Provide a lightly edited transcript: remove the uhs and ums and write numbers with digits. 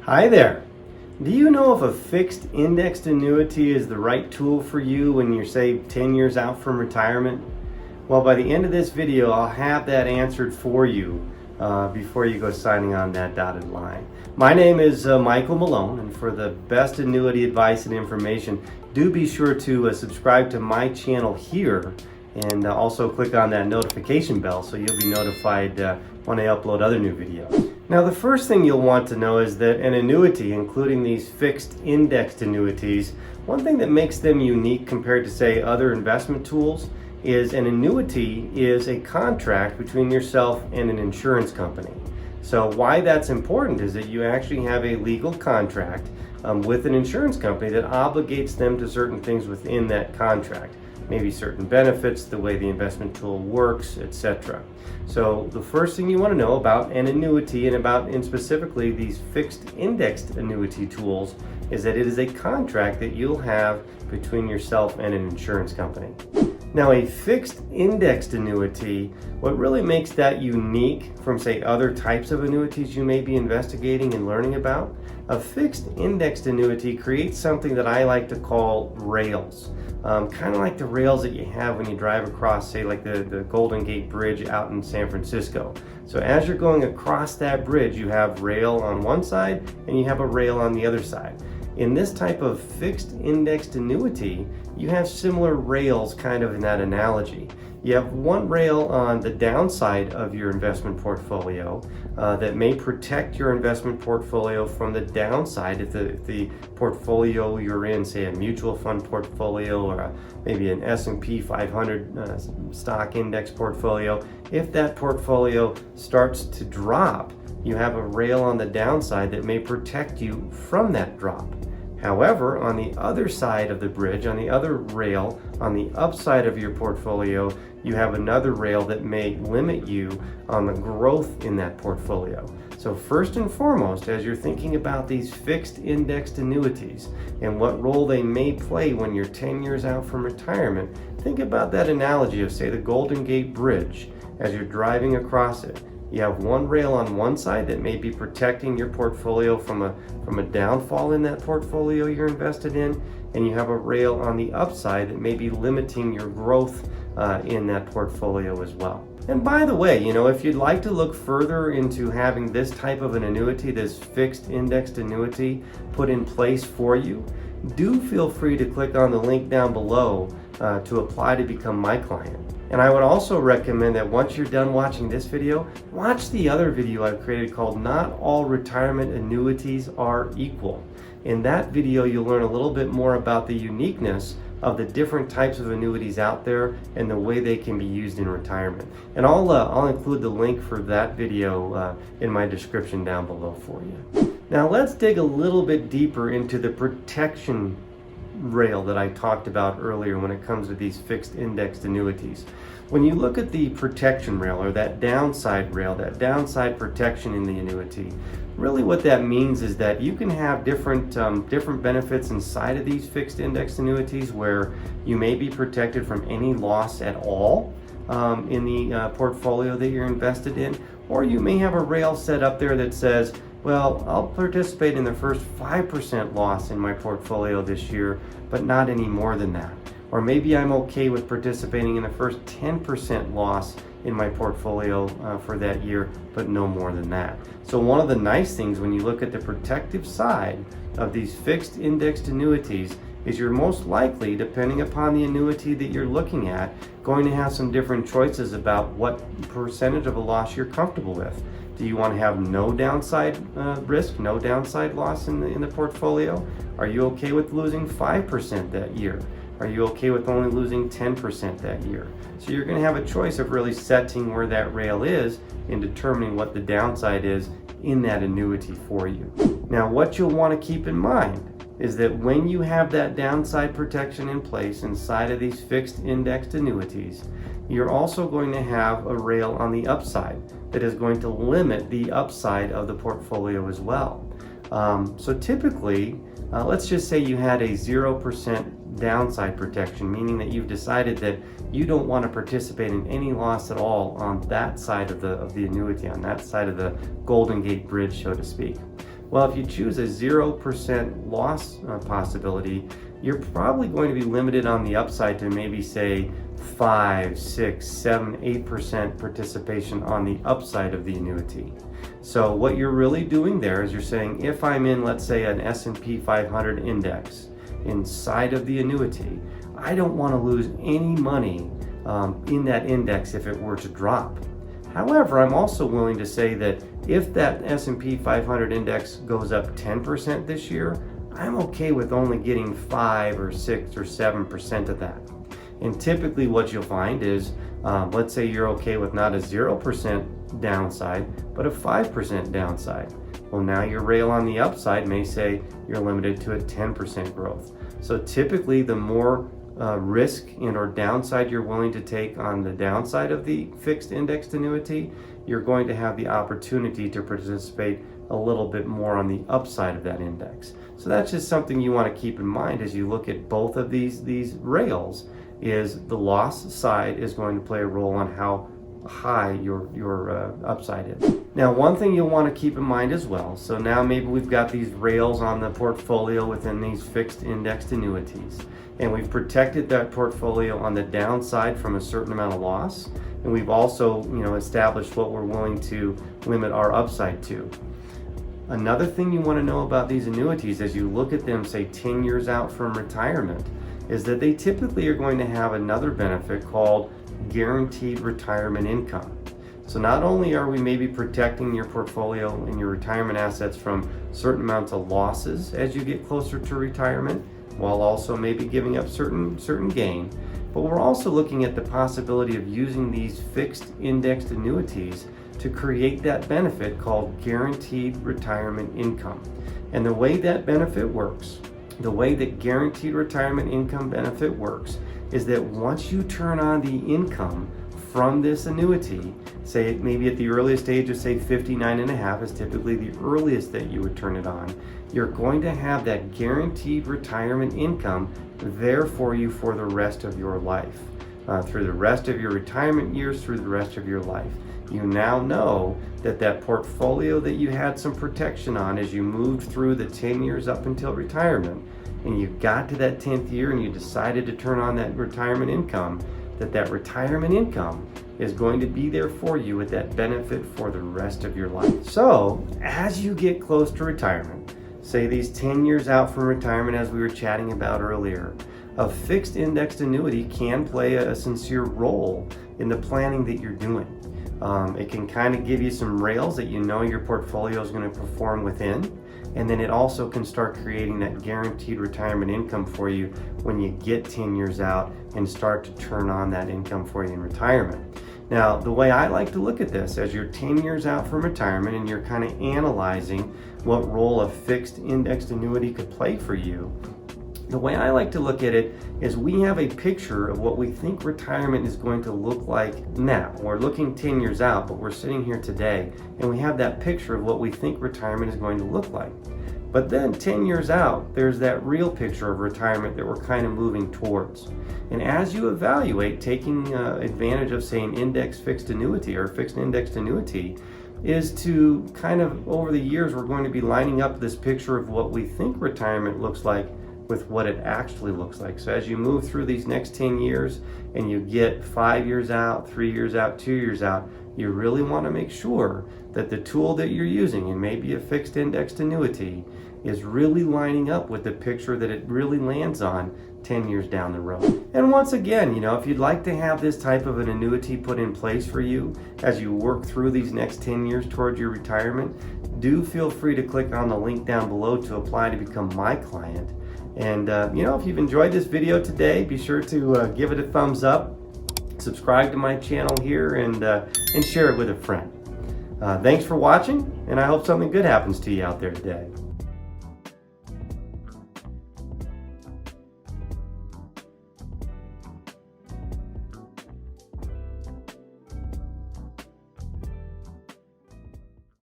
Hi there. Do you know if a fixed indexed annuity is the right tool for you when you're, say, 10 years out from retirement? Well, by the end of this video, I'll have that answered for you before you go signing on that dotted line. My name is Michael Malone, and for the best annuity advice and information, do be sure to subscribe to my channel here and also click on that notification bell so you'll be notified when I upload other new videos. Now, the first thing you'll want to know is that an annuity, including these fixed indexed annuities, one thing that makes them unique compared to, say, other investment tools is an annuity is a contract between yourself and an insurance company. So why that's important is that you actually have a legal contract with an insurance company that obligates them to certain things within that contract. Maybe certain benefits, the way the investment tool works, etc. So the first thing you want to know about an annuity and specifically these fixed indexed annuity tools is that it is a contract that you'll have between yourself and an insurance company. Now, a fixed indexed annuity, what really makes that unique from, say, other types of annuities you may be investigating and learning about, a fixed indexed annuity creates something that I like to call rails. Kind of like the rails that you have when you drive across, say, like the Golden Gate Bridge out in San Francisco. So as you're going across that bridge, you have rail on one side and you have a rail on the other side. In this type of fixed indexed annuity, you have similar rails kind of in that analogy. You have one rail on the downside of your investment portfolio that may protect your investment portfolio from the downside if the portfolio you're in, say a mutual fund portfolio or maybe an S&P 500 stock index portfolio. If that portfolio starts to drop, you have a rail on the downside that may protect you from that drop. However, on the other side of the bridge, on the other rail, on the upside of your portfolio, you have another rail that may limit you on the growth in that portfolio. So first and foremost, as you're thinking about these fixed indexed annuities and what role they may play when you're 10 years out from retirement, think about that analogy of, say, the Golden Gate Bridge. As you're driving across it, you have one rail on one side that may be protecting your portfolio from a downfall in that portfolio you're invested in, and you have a rail on the upside that may be limiting your growth in that portfolio as well. And by the way, if you'd like to look further into having this type of an annuity, this fixed indexed annuity put in place for you, do feel free to click on the link down below to apply to become my client. And I would also recommend that once you're done watching this video, watch the other video I've created called Not All Retirement Annuities Are Equal. In that video, you'll learn a little bit more about the uniqueness of the different types of annuities out there and the way they can be used in retirement. And I'll include the link for that video in my description down below for you. Now let's dig a little bit deeper into the protection rail that I talked about earlier when it comes to these fixed indexed annuities. When you look at the protection rail or that downside rail, that downside protection in the annuity, really what that means is that you can have different benefits inside of these fixed indexed annuities where you may be protected from any loss at all in the portfolio that you're invested in, or you may have a rail set up there that says, well, I'll participate in the first 5% loss in my portfolio this year, but not any more than that. Or maybe I'm okay with participating in the first 10% loss in my portfolio for that year, but no more than that. So one of the nice things when you look at the protective side of these fixed indexed annuities is you're most likely, depending upon the annuity that you're looking at, going to have some different choices about what percentage of a loss you're comfortable with. Do you want to have no downside risk, no downside loss in the portfolio? Are you okay with losing 5% that year? Are you okay with only losing 10% that year? So you're going to have a choice of really setting where that rail is and determining what the downside is in that annuity for you. Now, what you'll want to keep in mind is that when you have that downside protection in place inside of these fixed indexed annuities, you're also going to have a rail on the upside that is going to limit the upside of the portfolio as well. So typically, let's just say you had a 0% downside protection, meaning that you've decided that you don't want to participate in any loss at all on that side of the annuity, on that side of the Golden Gate Bridge, so to speak. Well, if you choose a 0% loss possibility, you're probably going to be limited on the upside to maybe say 5, 6, 7, 8% participation on the upside of the annuity. So what you're really doing there is you're saying, if I'm in, let's say, an S&P 500 index inside of the annuity, I don't want to lose any money in that index if it were to drop. However, I'm also willing to say that if that S&P 500 index goes up 10% this year, I'm okay with only getting 5 or 6 or 7% of that. And typically what you'll find is, let's say you're okay with not a 0% downside, but a 5% downside. Well, now your rail on the upside may say you're limited to a 10% growth. So typically the more risk and or downside you're willing to take on the downside of the fixed indexed annuity, you're going to have the opportunity to participate a little bit more on the upside of that index. So that's just something you want to keep in mind as you look at both of these rails, is the loss side is going to play a role on how high your upside is. Now, one thing you'll want to keep in mind as well, so now maybe we've got these rails on the portfolio within these fixed indexed annuities, and we've protected that portfolio on the downside from a certain amount of loss, and we've also, established what we're willing to limit our upside to. Another thing you want to know about these annuities as you look at them, say 10 years out from retirement, is that they typically are going to have another benefit called guaranteed retirement income. So not only are we maybe protecting your portfolio and your retirement assets from certain amounts of losses as you get closer to retirement, while also maybe giving up certain gain, but we're also looking at the possibility of using these fixed indexed annuities to create that benefit called guaranteed retirement income. And the way that benefit works, the way that guaranteed retirement income benefit works, is that once you turn on the income from this annuity, say maybe at the earliest age of say 59 and a half is typically the earliest that you would turn it on, you're going to have that guaranteed retirement income there for you for the rest of your life, through the rest of your retirement years, through the rest of your life. You now know that that portfolio that you had some protection on as you moved through the 10 years up until retirement, and you got to that 10th year and you decided to turn on that retirement income, that retirement income is going to be there for you with that benefit for the rest of your life. So as you get close to retirement, say these 10 years out from retirement, as we were chatting about earlier, a fixed indexed annuity can play a sincere role in the planning that you're doing. It can kind of give you some rails that you know your portfolio is going to perform within, and then it also can start creating that guaranteed retirement income for you when you get 10 years out and start to turn on that income for you in retirement. Now, the way I like to look at this, as you're 10 years out from retirement and you're kind of analyzing what role a fixed indexed annuity could play for you, the way I like to look at it is we have a picture of what we think retirement is going to look like now. We're looking 10 years out, but we're sitting here today and we have that picture of what we think retirement is going to look like. But then 10 years out, there's that real picture of retirement that we're kind of moving towards. And as you evaluate taking advantage of, say, an index fixed annuity or fixed indexed annuity, is to kind of, over the years, we're going to be lining up this picture of what we think retirement looks like with what it actually looks like. So as you move through these next 10 years and you get 5 years out, 3 years out, 2 years out, you really want to make sure that the tool that you're using, and maybe a fixed indexed annuity, is really lining up with the picture that it really lands on 10 years down the road. And once again, if you'd like to have this type of an annuity put in place for you as you work through these next 10 years towards your retirement, do feel free to click on the link down below to apply to become my client. And if you've enjoyed this video today, be sure to give it a thumbs up, subscribe to my channel here, and share it with a friend. Thanks for watching, and I hope something good happens to you out there today.